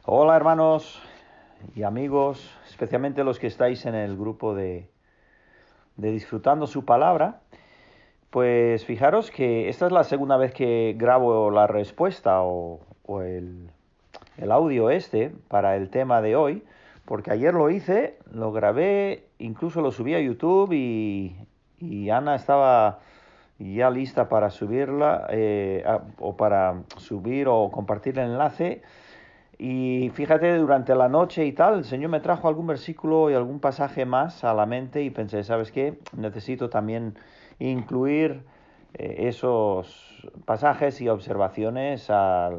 Hola hermanos y amigos, especialmente los que estáis en el grupo de Disfrutando su Palabra. Pues fijaros que esta es la segunda vez que grabo la respuesta o el audio para el tema de hoy, porque ayer lo hice, lo grabé, incluso lo subí a YouTube y Ana estaba ya lista para subirla o para subir o compartir el enlace. Y fíjate, durante la noche y tal, el Señor me trajo algún versículo y algún pasaje más a la mente y pensé, ¿sabes qué? Necesito también incluir esos pasajes y observaciones a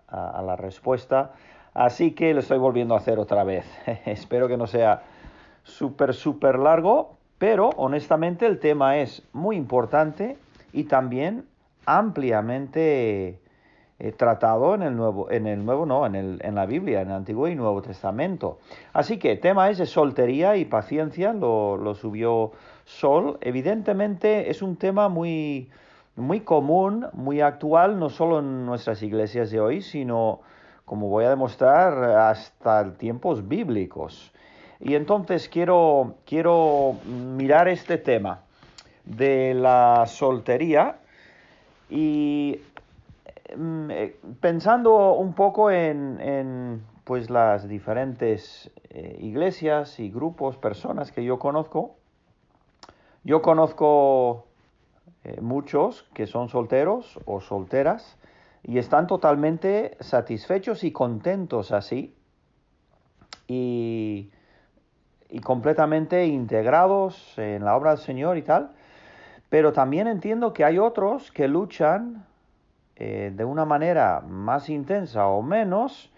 la respuesta. Así que lo estoy volviendo a hacer otra vez. Espero que no sea súper largo, pero honestamente el tema es muy importante y también ampliamente tratado en la Biblia, en el Antiguo y Nuevo Testamento. Así que tema es de soltería y paciencia, lo subió Sol. Evidentemente es un tema muy común, muy actual, no solo en nuestras iglesias de hoy, sino, como voy a demostrar, hasta tiempos bíblicos. Y entonces quiero mirar este tema de la soltería y pensando un poco pues las diferentes iglesias y grupos, personas que yo conozco muchos que son solteros o solteras y están totalmente satisfechos y contentos así y, y completamente integrados en la obra del Señor y tal, pero también entiendo que hay otros que luchan de una manera más intensa o menos,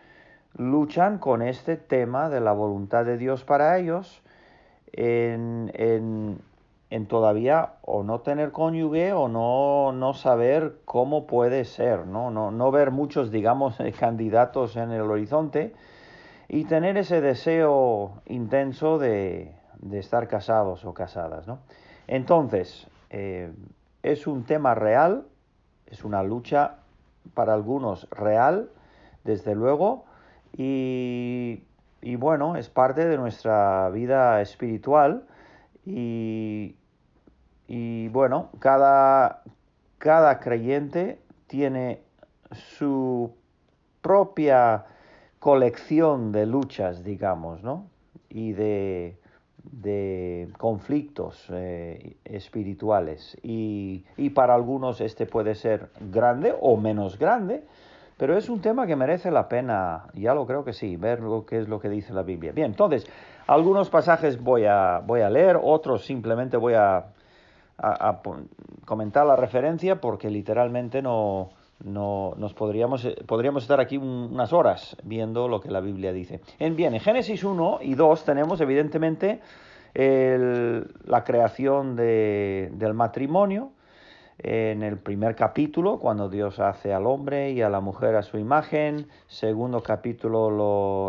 luchan con este tema de la voluntad de Dios para ellos en, en, en todavía o no tener cónyuge o no saber cómo puede ser, no ver muchos, digamos, candidatos en el horizonte y tener ese deseo intenso de estar casados o casadas, ¿no? Entonces, es un tema real, es una lucha para algunos real, desde luego, y, y bueno, es parte de nuestra vida espiritual y, y bueno, cada creyente tiene su propia colección de luchas, digamos, ¿no? Y de conflictos espirituales. Y para algunos este puede ser grande o menos grande, pero es un tema que merece la pena, ya lo creo que sí, ver lo que es lo que dice la Biblia. Bien, entonces, algunos pasajes voy a leer, otros simplemente voy a comentar la referencia porque literalmente no nos podríamos estar aquí unas horas viendo lo que la Biblia dice. Bien, en Génesis 1 y 2 tenemos evidentemente la creación del matrimonio. En el primer capítulo, cuando Dios hace al hombre y a la mujer a su imagen. Segundo capítulo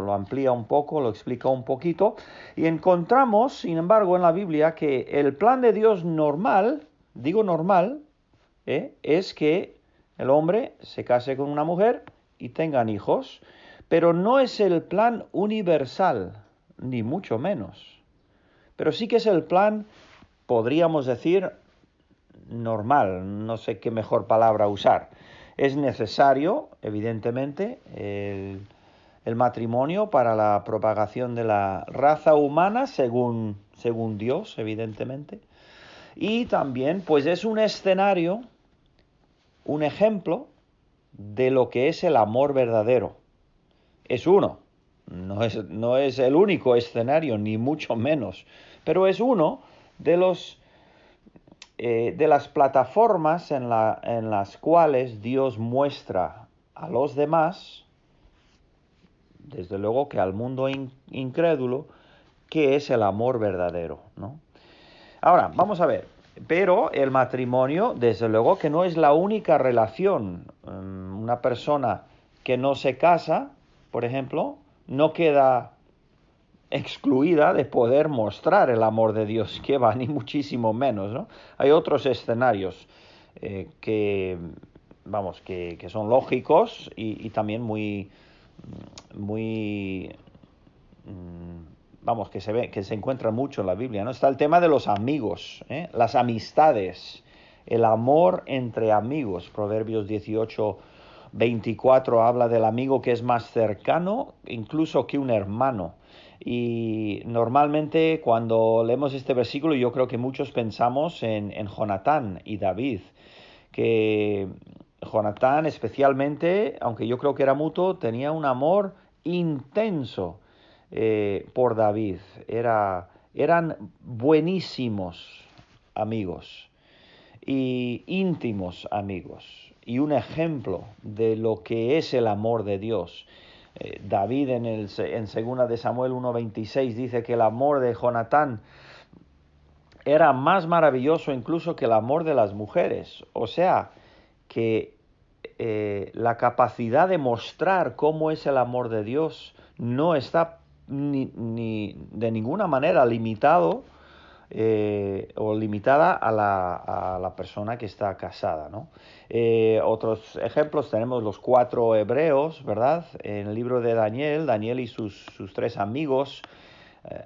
lo amplía un poco, lo explica un poquito. Y encontramos, sin embargo, en la Biblia que el plan de Dios normal, digo normal, es que el hombre se case con una mujer y tengan hijos. Pero no es el plan universal, ni mucho menos. Pero sí que es el plan, podríamos decir, normal, no sé qué mejor palabra usar. Es necesario, evidentemente, el matrimonio para la propagación de la raza humana, según Dios, evidentemente. Y también, pues es un escenario, un ejemplo de lo que es el amor verdadero. Es uno, no es el único escenario, ni mucho menos, pero es uno de de las plataformas en las cuales Dios muestra a los demás, desde luego que al mundo incrédulo, qué es el amor verdadero, ¿no? Ahora, vamos a ver, pero el matrimonio, desde luego que no es la única relación. Una persona que no se casa, por ejemplo, no queda excluida de poder mostrar el amor de Dios, que va, ni muchísimo menos, ¿no? Hay otros escenarios que son lógicos y también muy muy vamos, que se encuentra mucho en la Biblia, ¿no? Está el tema de los amigos, ¿eh? Las amistades, el amor entre amigos. Proverbios 18:24 habla del amigo que es más cercano incluso que un hermano. Y normalmente cuando leemos este versículo yo creo que muchos pensamos en Jonatán y David, que Jonatán especialmente, aunque yo creo que era mutuo, tenía un amor intenso por David. Eran buenísimos amigos y íntimos amigos y un ejemplo de lo que es el amor de Dios. David en 2 de Samuel 1:26 dice que el amor de Jonatán era más maravilloso incluso que el amor de las mujeres. O sea, que la capacidad de mostrar cómo es el amor de Dios no está ni de ninguna manera limitado o limitada a la persona que está casada, ¿no? Otros ejemplos tenemos los 4 hebreos, ¿verdad? En el libro de Daniel y sus 3 amigos.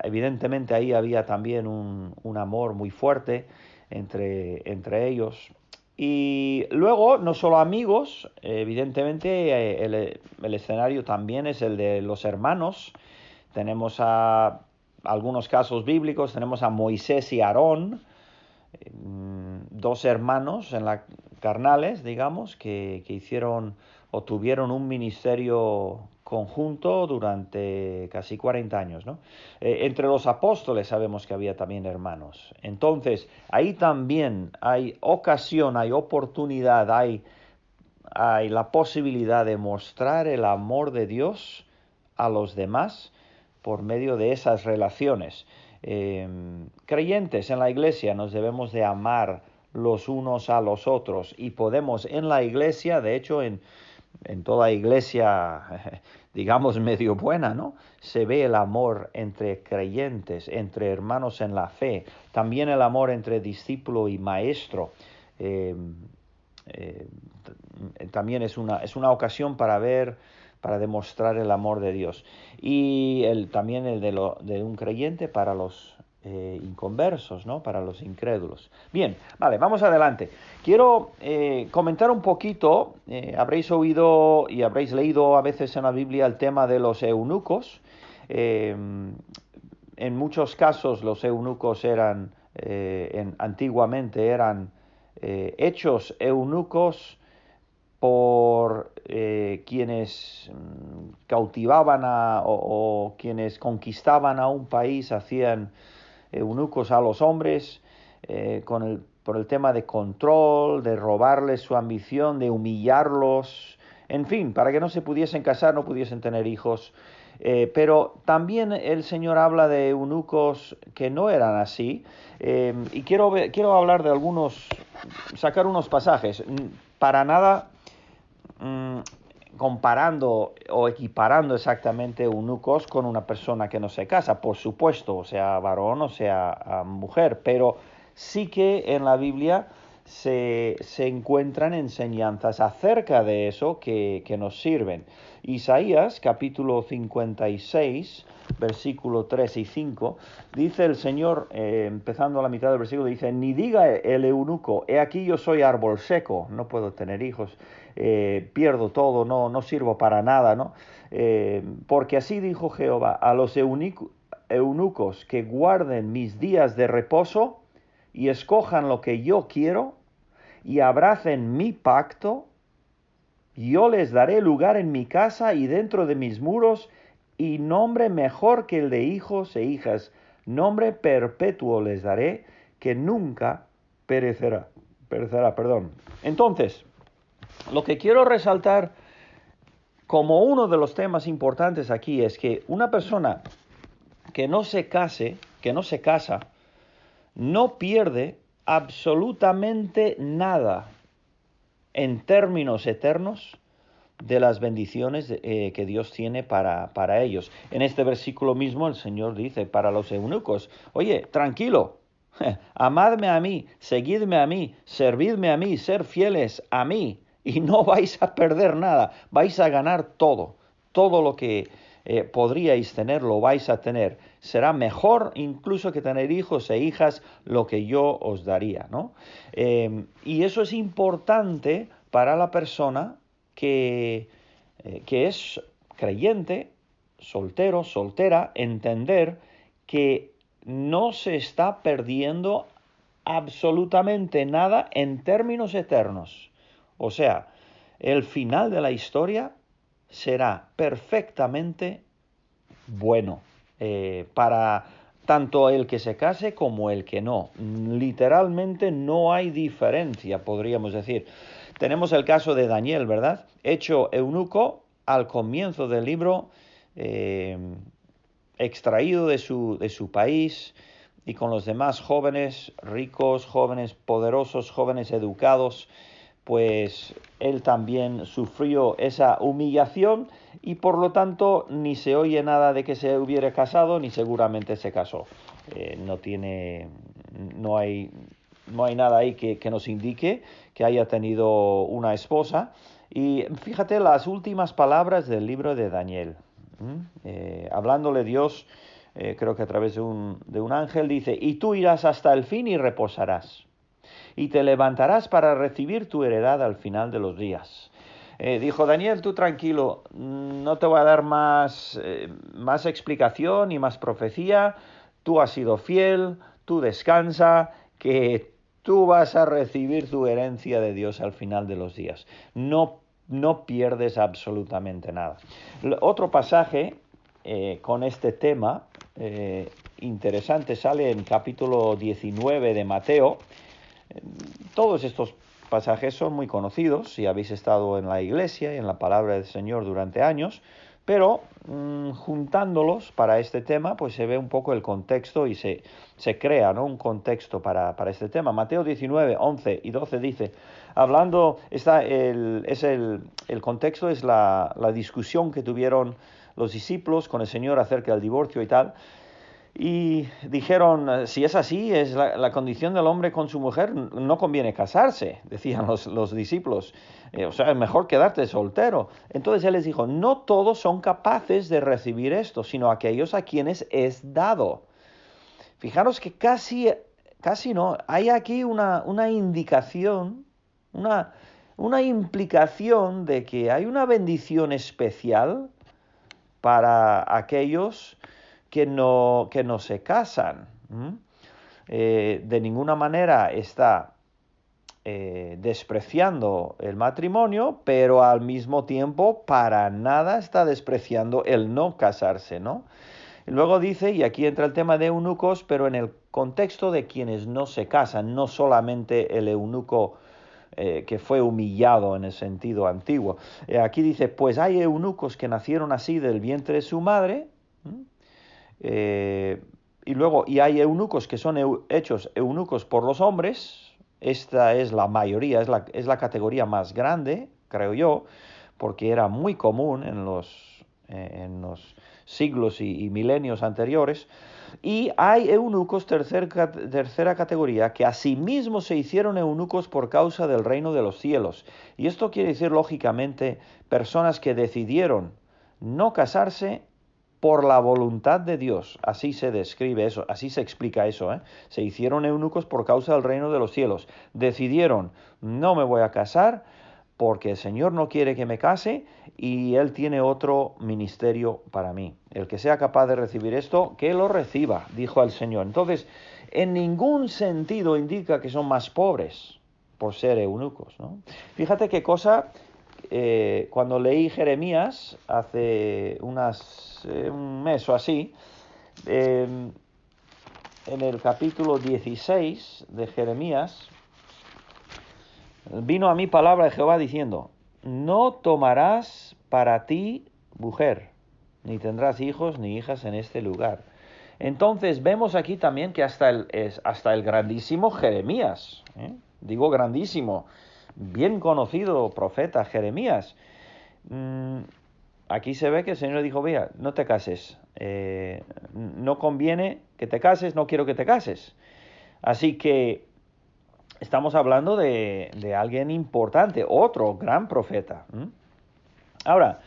Evidentemente ahí había también un amor muy fuerte entre ellos. Y luego, no solo amigos, evidentemente el escenario también es el de los hermanos. Tenemos a algunos casos bíblicos, tenemos a Moisés y Aarón, 2 hermanos carnales, digamos, que hicieron o tuvieron un ministerio conjunto durante casi 40 años, ¿no? Entre los apóstoles sabemos que había también hermanos. Entonces, ahí también hay ocasión, hay oportunidad, hay la posibilidad de mostrar el amor de Dios a los demás por medio de esas relaciones. Creyentes en la iglesia nos debemos de amar los unos a los otros y podemos en la iglesia, de hecho en toda iglesia, digamos, medio buena, ¿no? Se ve el amor entre creyentes, entre hermanos en la fe, también el amor entre discípulo y maestro. También es una ocasión para demostrar el amor de Dios. Y también el de un creyente para los inconversos, ¿no? Para los incrédulos. Bien, vale, vamos adelante. Quiero comentar un poquito, habréis oído y habréis leído a veces en la Biblia el tema de los eunucos. En muchos casos los eunucos antiguamente eran hechos eunucos por quienes cautivaban o quienes conquistaban a un país, hacían eunucos a los hombres por el tema de control, de robarles su ambición, de humillarlos, en fin, para que no se pudiesen casar, no pudiesen tener hijos. Pero también el Señor habla de eunucos que no eran así, y quiero hablar de sacar unos pasajes, para nada comparando o equiparando exactamente eunucos con una persona que no se casa, por supuesto, o sea varón o sea mujer, pero sí que en la Biblia se encuentran enseñanzas acerca de eso que nos sirven. Isaías, capítulo 56, versículo 3 y 5, dice el Señor, empezando a la mitad del versículo, dice: ni diga el eunuco, he aquí yo soy árbol seco, no puedo tener hijos, pierdo todo, no sirvo para nada, ¿no? Porque así dijo Jehová: a los eunucos que guarden mis días de reposo y escojan lo que yo quiero y abracen mi pacto, yo les daré lugar en mi casa y dentro de mis muros, y nombre mejor que el de hijos e hijas, nombre perpetuo les daré, que nunca perecerá. Entonces, lo que quiero resaltar como uno de los temas importantes aquí es que una persona que no se casa, no pierde absolutamente nada en términos eternos de las bendiciones que Dios tiene para ellos. En este versículo mismo el Señor dice para los eunucos: oye, tranquilo, amadme a mí, seguidme a mí, servidme a mí, ser fieles a mí, y no vais a perder nada, vais a ganar todo lo que podríais tener, lo vais a tener. Será mejor incluso que tener hijos e hijas lo que yo os daría, ¿no? Y eso es importante para la persona que es creyente, soltero, soltera, entender que no se está perdiendo absolutamente nada en términos eternos. O sea, el final de la historia será perfectamente bueno para tanto el que se case como el que no. Literalmente no hay diferencia, podríamos decir. Tenemos el caso de Daniel, ¿verdad? Hecho eunuco al comienzo del libro, eh, extraído de su país y con los demás jóvenes ricos, jóvenes poderosos, jóvenes educados, pues él también sufrió esa humillación y por lo tanto ni se oye nada de que se hubiera casado ni seguramente se casó. No hay nada ahí que nos indique que haya tenido una esposa. Y fíjate las últimas palabras del libro de Daniel. Hablándole Dios, creo que a través de un ángel, dice: y tú irás hasta el fin y reposarás, y te levantarás para recibir tu heredad al final de los días. Dijo Daniel: tú tranquilo, no te voy a dar más explicación y más profecía, tú has sido fiel, tú descansa, que tú vas a recibir tu herencia de Dios al final de los días. No pierdes absolutamente nada. Otro pasaje con este tema interesante sale en capítulo 19 de Mateo. Todos estos pasajes son muy conocidos si habéis estado en la iglesia y en la palabra del Señor durante años, pero juntándolos para este tema, pues se ve un poco el contexto y se crea, ¿no?, un contexto para este tema. Mateo 19, 11 y 12 dice, hablando, el contexto es la discusión que tuvieron los discípulos con el Señor acerca del divorcio y tal. Y dijeron, si es así, es la condición del hombre con su mujer, no conviene casarse, decían los discípulos. O sea, es mejor quedarte soltero. Entonces él les dijo, no todos son capaces de recibir esto, sino aquellos a quienes es dado. Fijaros que casi no, hay aquí una indicación, una implicación de que hay una bendición especial para aquellos que no se casan. De ninguna manera está despreciando el matrimonio, pero al mismo tiempo para nada está despreciando el no casarse, ¿no? Y luego dice, y aquí entra el tema de eunucos, pero en el contexto de quienes no se casan, no solamente el eunuco que fue humillado en el sentido antiguo. Aquí dice, pues hay eunucos que nacieron así del vientre de su madre, y luego, y hay eunucos que son hechos eunucos por los hombres. Esta es la mayoría, es la categoría más grande, creo yo, porque era muy común en los siglos y milenios anteriores. Y hay eunucos, tercera categoría, que asimismo se hicieron eunucos por causa del reino de los cielos. Y esto quiere decir, lógicamente, personas que decidieron no casarse por la voluntad de Dios. Así se describe eso, así se explica eso, ¿eh? Se hicieron eunucos por causa del reino de los cielos. Decidieron, no me voy a casar porque el Señor no quiere que me case y Él tiene otro ministerio para mí. El que sea capaz de recibir esto, que lo reciba, dijo el Señor. Entonces, en ningún sentido indica que son más pobres por ser eunucos, ¿no? Fíjate qué cosa, cuando leí Jeremías hace un mes o así, en el capítulo 16 de Jeremías, vino a mí palabra de Jehová diciendo, no tomarás para ti mujer, ni tendrás hijos ni hijas en este lugar. Entonces vemos aquí también que hasta el grandísimo Jeremías, digo grandísimo, bien conocido profeta Jeremías, aquí se ve que el Señor dijo, mira, no te cases, no conviene que te cases, no quiero que te cases. Así que estamos hablando de alguien importante, otro gran profeta. Ahora,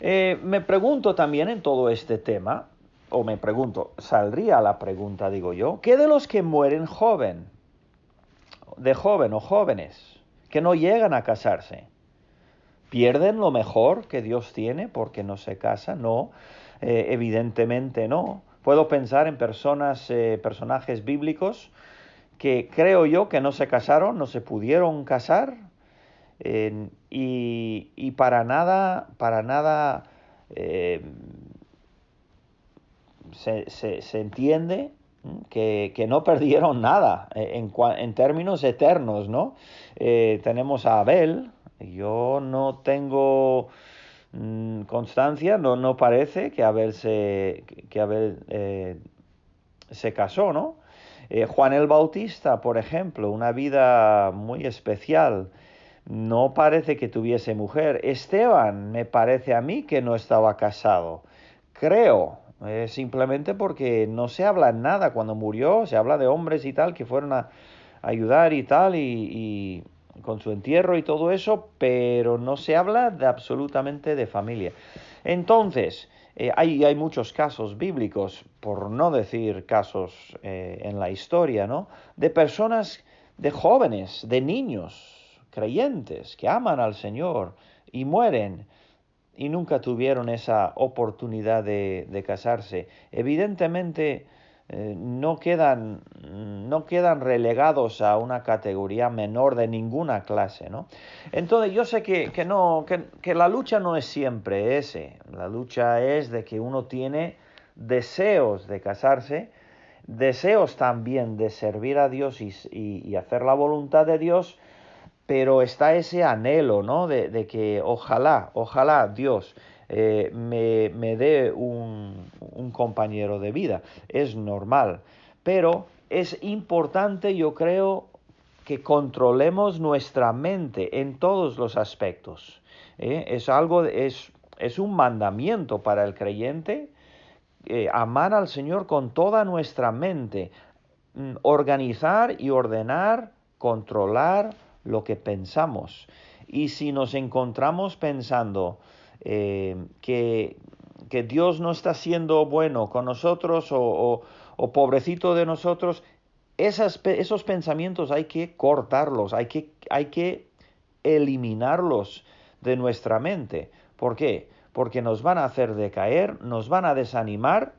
Me pregunto también en todo este tema, o me pregunto, saldría la pregunta, digo yo, ¿qué de los que mueren de joven o jóvenes, que no llegan a casarse? ¿Pierden lo mejor que Dios tiene porque no se casan? No, evidentemente no. Puedo pensar en personajes bíblicos que creo yo que no se casaron, no se pudieron casar, y para nada eh, se entiende que no perdieron nada en términos eternos, ¿no? Tenemos a Abel. Yo no tengo constancia, no parece que Abel se casó, ¿no? Juan el Bautista, por ejemplo, una vida muy especial, no parece que tuviese mujer. Esteban, me parece a mí que no estaba casado. Creo, simplemente porque no se habla nada cuando murió, se habla de hombres y tal que fueron a ayudar y tal, y con su entierro y todo eso, pero no se habla absolutamente de familia. Entonces, hay muchos casos bíblicos, por no decir casos en la historia, ¿no? De personas, de jóvenes, de niños creyentes que aman al Señor y mueren y nunca tuvieron esa oportunidad de casarse. Evidentemente no quedan relegados a una categoría menor de ninguna clase, ¿no? Entonces yo sé que la lucha no es siempre ese. La lucha es de que uno tiene deseos de casarse, deseos también de servir a Dios y hacer la voluntad de Dios, pero está ese anhelo, ¿no? De que ojalá Dios me dé un compañero de vida. Es normal, pero es importante, yo creo, que controlemos nuestra mente en todos los aspectos. Es un mandamiento para el creyente, amar al Señor con toda nuestra mente, organizar y ordenar, controlar lo que pensamos. Y si nos encontramos pensando que Dios no está siendo bueno con nosotros o pobrecito de nosotros, esos pensamientos hay que cortarlos, hay que eliminarlos de nuestra mente. ¿Por qué? Porque nos van a hacer decaer, nos van a desanimar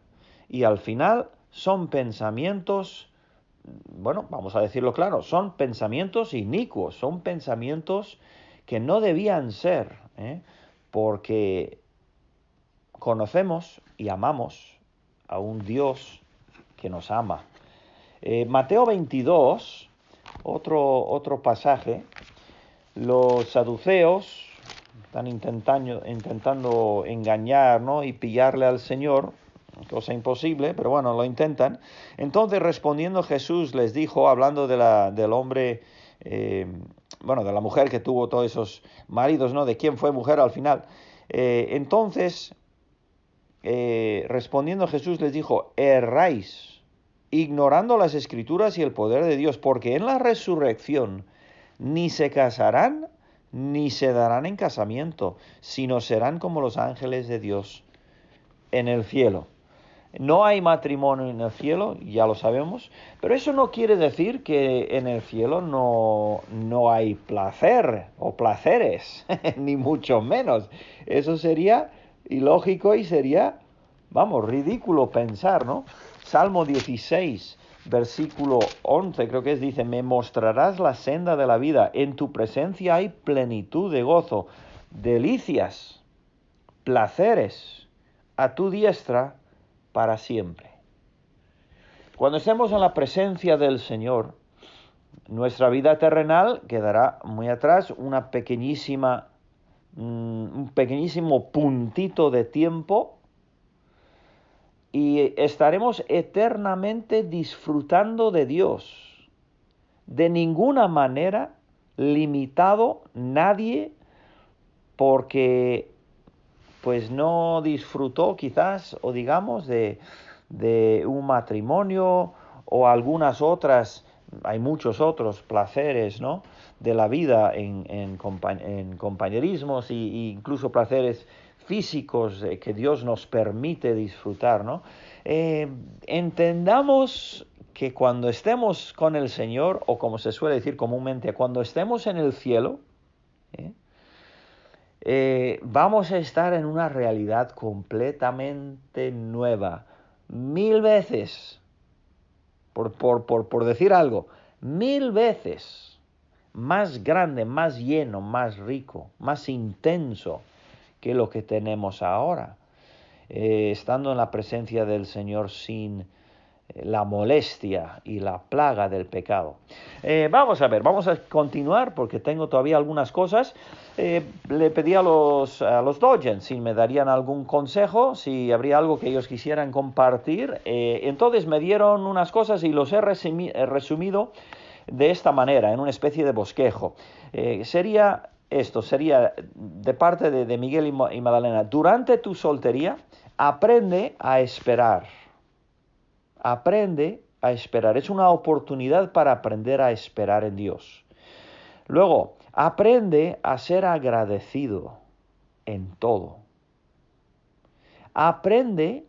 y al final son pensamientos, bueno, vamos a decirlo claro, son pensamientos inicuos, son pensamientos que no debían ser, porque conocemos y amamos a un Dios que nos ama. Mateo 22, otro pasaje, los saduceos están intentando engañar, ¿no? Y pillarle al Señor, cosa imposible, pero bueno, lo intentan. Entonces, respondiendo Jesús les dijo, hablando del hombre, bueno, de la mujer que tuvo todos esos maridos, ¿no? De quién fue mujer al final. Respondiendo Jesús les dijo, erráis, ignorando las Escrituras y el poder de Dios, porque en la resurrección ni se casarán ni se darán en casamiento, sino serán como los ángeles de Dios en el cielo. No hay matrimonio en el cielo, ya lo sabemos, pero eso no quiere decir que en el cielo no hay placer o placeres, ni mucho menos. Eso sería ilógico y sería, vamos, ridículo pensar, ¿no? Salmo 16, versículo 11, creo que dice, me mostrarás la senda de la vida, en tu presencia hay plenitud de gozo, delicias, placeres, a tu diestra para siempre. Cuando estemos en la presencia del Señor, nuestra vida terrenal quedará muy atrás, un pequeñísimo puntito de tiempo, y estaremos eternamente disfrutando de Dios. De ninguna manera limitado nadie porque pues no disfrutó quizás o digamos de un matrimonio o algunas otras, hay muchos otros placeres, ¿no? De la vida en compañerismos e incluso placeres físicos que Dios nos permite disfrutar, ¿no? Entendamos que cuando estemos con el Señor, o como se suele decir comúnmente, cuando estemos en el cielo, vamos a estar en una realidad completamente nueva, 1000 veces, por decir algo, 1000 veces más grande, más lleno, más rico, más intenso que lo que tenemos ahora, estando en la presencia del Señor sin la molestia y la plaga del pecado. Vamos a continuar porque tengo todavía algunas cosas. Le pedí a los Dojens si me darían algún consejo, si habría algo que ellos quisieran compartir. Entonces me dieron unas cosas y los he resumido de esta manera, en una especie de bosquejo. Sería de parte de Miguel y Madalena: durante tu soltería, aprende a esperar. Aprende a esperar. Es una oportunidad para aprender a esperar en Dios. Luego, aprende a ser agradecido en todo. Aprende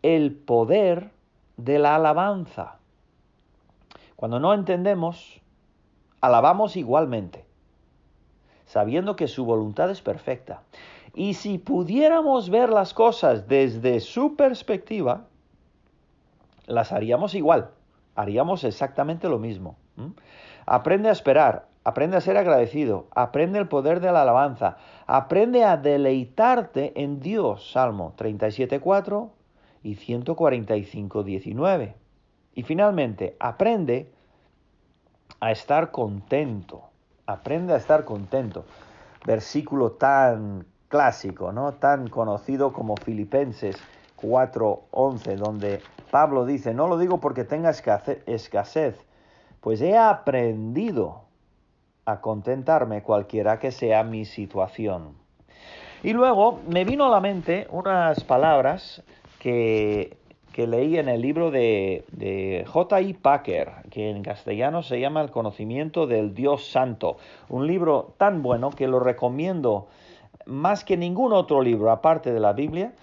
el poder de la alabanza. Cuando no entendemos, alabamos igualmente, sabiendo que su voluntad es perfecta. Y si pudiéramos ver las cosas desde su perspectiva, las haríamos igual, haríamos exactamente lo mismo. Aprende a esperar, aprende a ser agradecido, aprende el poder de la alabanza, aprende a deleitarte en Dios, Salmo 37:4 y 145:19. Y finalmente, aprende a estar contento, aprende a estar contento. Versículo tan clásico, ¿no? Tan conocido como Filipenses 4:11, donde Pablo dice: no lo digo porque tenga escasez, pues he aprendido a contentarme cualquiera que sea mi situación. Y luego me vino a la mente unas palabras que leí en el libro de J.I. Packer, que en castellano se llama El conocimiento del Dios Santo. Un libro tan bueno que lo recomiendo más que ningún otro libro, aparte de la Biblia.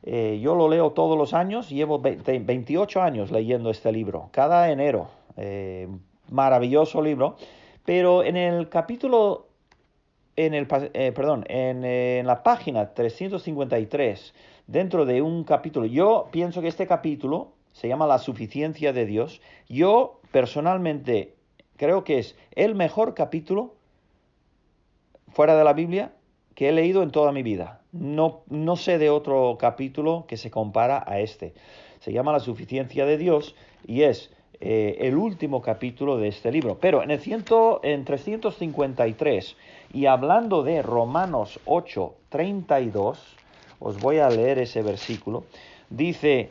Yo lo leo todos los años, llevo 28 años leyendo este libro, cada enero. Maravilloso libro, pero en el capítulo, en la página 353, dentro de un capítulo, yo pienso que este capítulo se llama La suficiencia de Dios. Yo personalmente creo que es el mejor capítulo fuera de la Biblia que he leído en toda mi vida. No sé de otro capítulo que se compara a este. Se llama La suficiencia de Dios y es el último capítulo de este libro. Pero en 353, y hablando de Romanos 8:32, os voy a leer ese versículo. Dice: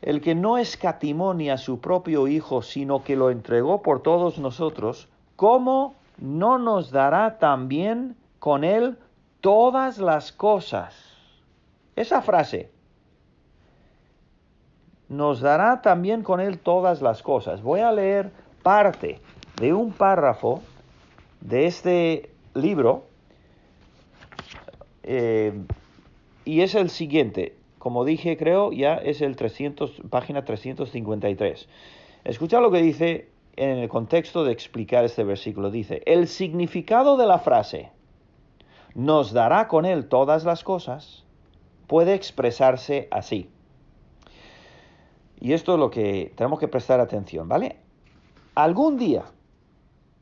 el que no escatimó ni a su propio Hijo, sino que lo entregó por todos nosotros, ¿cómo no nos dará también con él todas las cosas? Esa frase: nos dará también con él todas las cosas. Voy a leer parte de un párrafo de este libro, y es el siguiente. Como dije, creo, ya es el página 353. Escucha lo que dice en el contexto de explicar este versículo. Dice: el significado de la frase «nos dará con él todas las cosas» puede expresarse así. Y esto es lo que tenemos que prestar atención, ¿vale? Algún día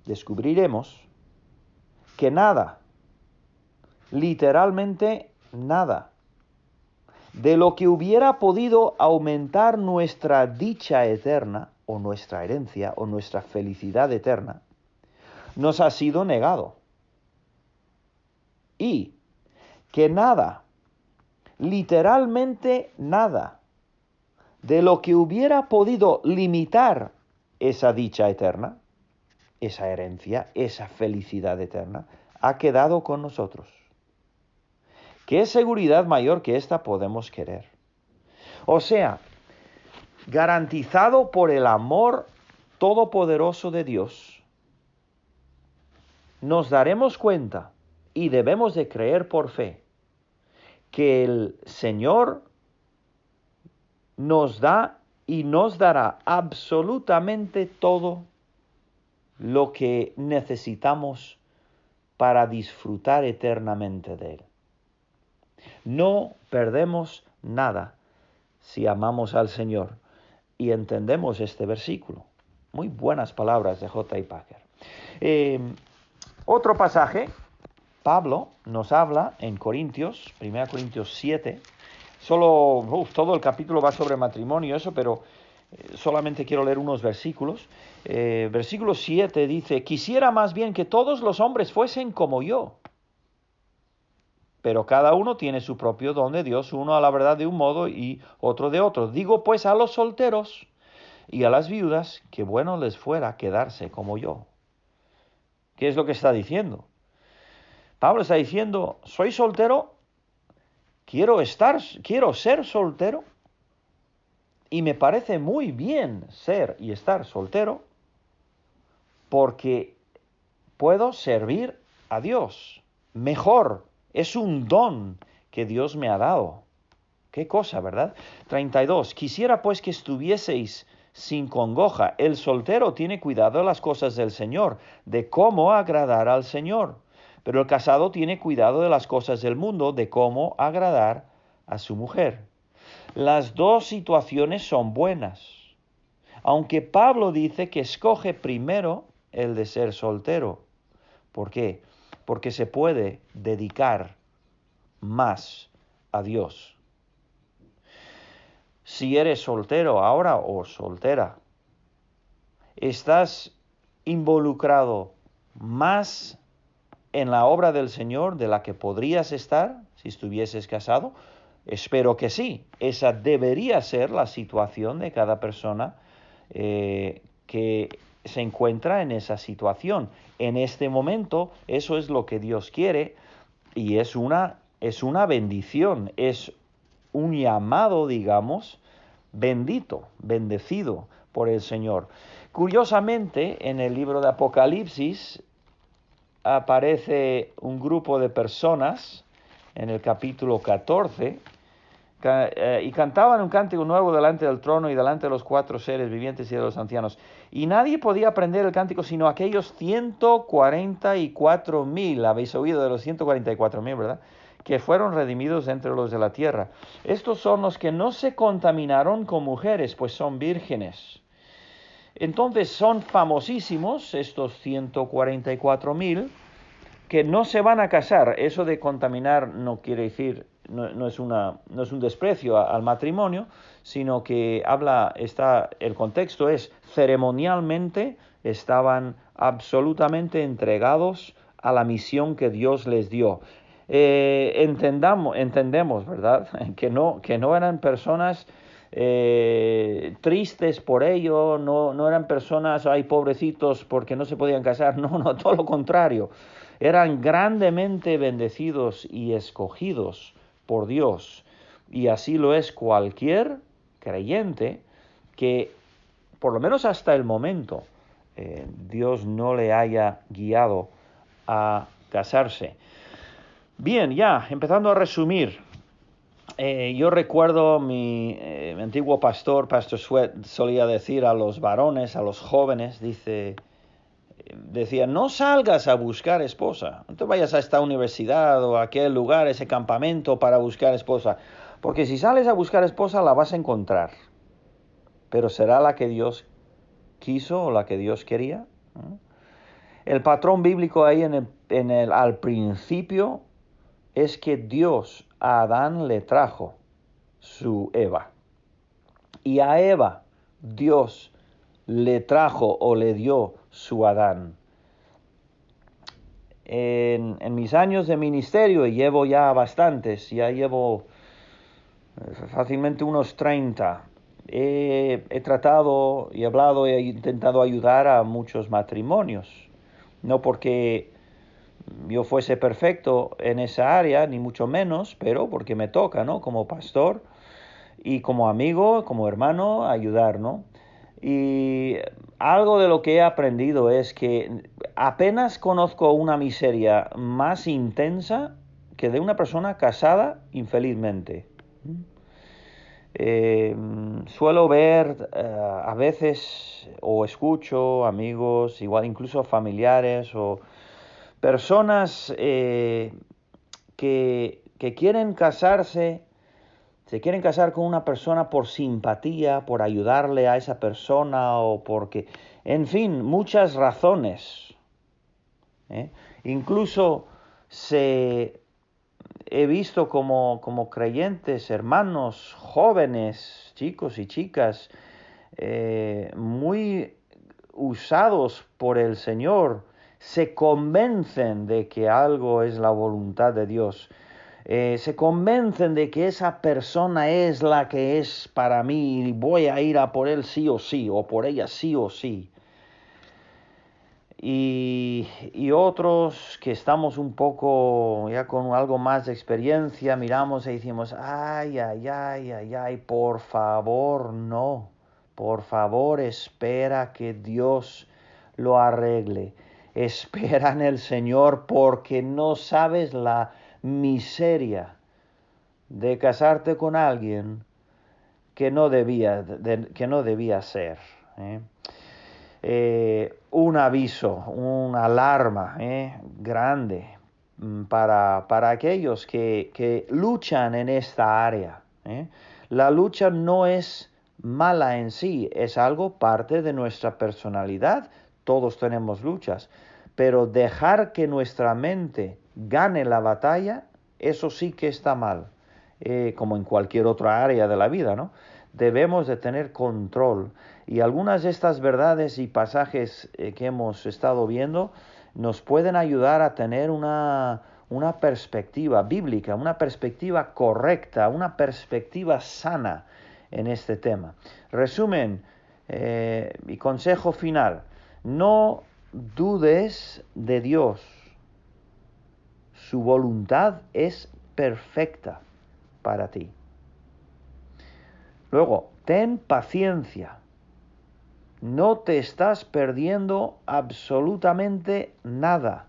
descubriremos que nada, literalmente nada, de lo que hubiera podido aumentar nuestra dicha eterna, o nuestra herencia, o nuestra felicidad eterna, nos ha sido negado. Y que nada, literalmente nada, de lo que hubiera podido limitar esa dicha eterna, esa herencia, esa felicidad eterna, ha quedado con nosotros. ¿Qué seguridad mayor que esta podemos querer? O sea, garantizado por el amor todopoderoso de Dios, nos daremos cuenta, y debemos de creer por fe, que el Señor nos da y nos dará absolutamente todo lo que necesitamos para disfrutar eternamente de Él. No perdemos nada si amamos al Señor y entendemos este versículo. Muy buenas palabras de J. Packer. Otro pasaje, Pablo nos habla en Corintios, 1 Corintios 7, todo el capítulo va sobre matrimonio, pero solamente quiero leer unos versículos. Versículo 7 dice: quisiera más bien que todos los hombres fuesen como yo, pero cada uno tiene su propio don de Dios, uno a la verdad de un modo y otro de otro. Digo pues a los solteros y a las viudas que bueno les fuera quedarse como yo. ¿Qué es lo que está diciendo? Pablo está diciendo: soy soltero, quiero ser soltero, y me parece muy bien ser y estar soltero, porque puedo servir a Dios mejor. Es un don que Dios me ha dado. Qué cosa, ¿verdad? 32. Quisiera pues que estuvieseis sin congoja. El soltero tiene cuidado de las cosas del Señor, de cómo agradar al Señor. Pero el casado tiene cuidado de las cosas del mundo, de cómo agradar a su mujer. Las dos situaciones son buenas, aunque Pablo dice que escoge primero el de ser soltero. ¿Por qué? Porque se puede dedicar más a Dios. Si eres soltero ahora o soltera, ¿estás involucrado más en la obra del Señor de la que podrías estar si estuvieses casado? Espero que sí. Esa debería ser la situación de cada persona que se encuentra en esa situación. En este momento, eso es lo que Dios quiere, y es una bendición, es un llamado, digamos, bendecido por el Señor. Curiosamente, en el libro de Apocalipsis aparece un grupo de personas en el capítulo 14 y cantaban un cántico nuevo delante del trono y delante de los 4 seres vivientes y de los ancianos. Y nadie podía aprender el cántico sino aquellos 144,000, habéis oído de los 144,000, ¿verdad?, que fueron redimidos entre los de la tierra. Estos son los que no se contaminaron con mujeres, pues son vírgenes. Entonces son famosísimos estos 144,000 que no se van a casar. Eso de contaminar no quiere decir, no es un desprecio al matrimonio, sino que el contexto es ceremonialmente estaban absolutamente entregados a la misión que Dios les dio. Entendemos, ¿verdad?, que no eran personas tristes por ello, no eran personas, ay, pobrecitos, porque no se podían casar. No, todo lo contrario. Eran grandemente bendecidos y escogidos por Dios. Y así lo es cualquier creyente que, por lo menos hasta el momento, Dios no le haya guiado a casarse. Bien, ya, empezando a resumir. Yo recuerdo mi antiguo pastor Sweat, solía decir a los varones, a los jóvenes, decía: no salgas a buscar esposa, no te vayas a esta universidad o a aquel lugar, ese campamento para buscar esposa, porque si sales a buscar esposa la vas a encontrar, pero ¿será la que Dios quiso o la que Dios quería? El patrón bíblico ahí al principio es que Dios a Adán le trajo su Eva, y a Eva Dios le trajo o le dio su Adán. En mis años de ministerio, y llevo ya bastantes, ya llevo fácilmente unos 30, he tratado y hablado, he intentado ayudar a muchos matrimonios, no porque yo fuese perfecto en esa área, ni mucho menos, pero porque me toca, ¿no?, como pastor y como amigo, como hermano, ayudar, ¿no? Y algo de lo que he aprendido es que apenas conozco una miseria más intensa que de una persona casada infelizmente. Suelo ver a veces o escucho amigos, igual incluso familiares o personas que quieren casarse, se quieren casar con una persona por simpatía, por ayudarle a esa persona o porque, en fin, muchas razones. ¿eh? Incluso he visto como creyentes, hermanos, jóvenes, chicos y chicas, muy usados por el Señor, se convencen de que algo es la voluntad de Dios. Se convencen de que esa persona es la que es para mí y voy a ir a por él sí o sí, o por ella sí o sí. Y otros que estamos un poco ya con algo más de experiencia, miramos y decimos, ay, ay, ay, ay, ay, por favor, no. Por favor, espera que Dios lo arregle. Espera en el Señor porque no sabes la miseria de casarte con alguien que no debía ser. Un aviso, una alarma grande para aquellos que luchan en esta área. La lucha no es mala en sí, es algo parte de nuestra personalidad. Todos tenemos luchas, pero dejar que nuestra mente gane la batalla, eso sí que está mal, como en cualquier otra área de la vida, ¿no? Debemos de tener control. Y algunas de estas verdades y pasajes que hemos estado viendo nos pueden ayudar a tener una perspectiva bíblica, una perspectiva correcta, una perspectiva sana en este tema. Resumen y consejo final: no dudes de Dios. Su voluntad es perfecta para ti. Luego, ten paciencia. No te estás perdiendo absolutamente nada.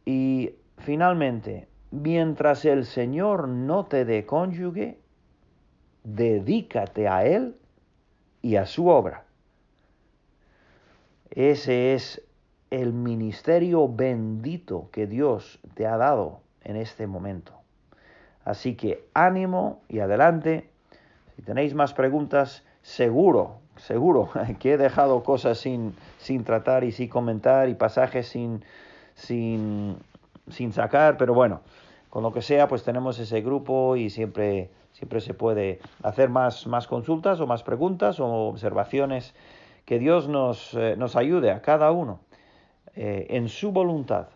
Y finalmente, mientras el Señor no te dé cónyuge, dedícate a Él y a su obra. Ese es el ministerio bendito que Dios te ha dado en este momento. Así que ánimo y adelante. Si tenéis más preguntas, seguro que he dejado cosas sin tratar y sin comentar y pasajes sin sacar, pero bueno, con lo que sea, pues tenemos ese grupo y siempre se puede hacer más consultas o más preguntas o observaciones. Que Dios nos ayude a cada uno en su voluntad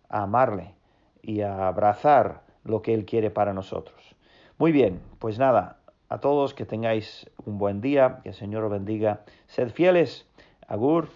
a amarle y a abrazar lo que Él quiere para nosotros. Muy bien, pues nada, a todos que tengáis un buen día, que el Señor os bendiga. Sed fieles. Agur.